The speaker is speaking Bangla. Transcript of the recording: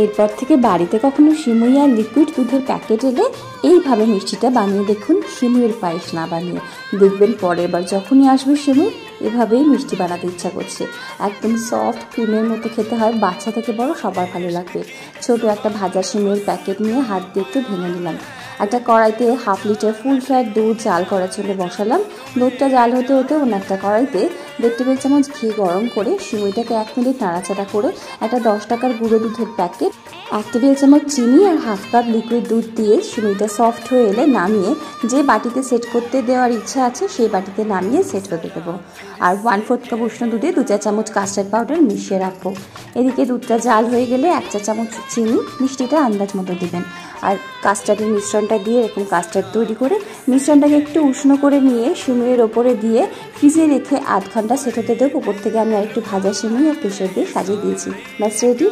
এরপর থেকে বাড়িতে কখনো সিমুই আর লিকুইড দুধের প্যাকেট এলে এইভাবে মিষ্টিটা বানিয়ে দেখুন, সিমুইয়ের পায়েস না বানিয়ে। দেখবেন পরের বার যখনই আসবে সিমুই এভাবেই মিষ্টি বানাতে ইচ্ছা করছে। একদম সফট ক্রিমের মতো খেতে হয়, বাচ্চা থেকে বড় সবার ভালো লাগবে। ছোট একটা ভাজা সিমুইয়ের প্যাকেট নিয়ে হাত দিয়ে একটু ভেঙে নিলাম। একটা কড়াইতে 1/2 লিটার ফুল ফ্যাট দুধ জাল করার জন্য বসালাম। দুধটা জাল হতে হতে অন্য একটা কড়াইতে 1.5 টেবিল চামচ ঘি গরম করে সিমুইটাকে 1 মিনিট নাড়াচাড়া করে একটা 10 টাকার গুঁড়ো দুধের প্যাকেট, 1 টেবিল চামচ চিনি আর 1/2 কাপ লিকুইড দুধ দিয়ে সিমুইটা সফট হয়ে এলে নামিয়ে যে বাটিতে সেট করতে দেওয়ার ইচ্ছা আছে সেই বাটিতে নামিয়ে সেট হতে দেবো। আর 1/4 কাপ উষ্ণ দুধে 2 চা চামচ কাস্টার্ড পাউডার মিশিয়ে রাখবো। এদিকে দুধটা জাল হয়ে গেলে 1 চা চামচ চিনি, মিষ্টিটা আন্দাজ মতো দেবেন। আর কাস্টার্ডের মিশ্রণটা দিয়ে এরকম কাস্টার্ড তৈরি করে মিশ্রণটাকে একটু উষ্ণ করে নিয়ে সিমুইয়ের ওপরে দিয়ে ফ্রিজে রেখে 1/2 ঘন্টা সেট হতে দেবো। উপর থেকে আমি আরেকটু ভাজা সিমুই আর কেশর দিয়ে সাজিয়ে দিয়েছি। ব্যাস রেডি।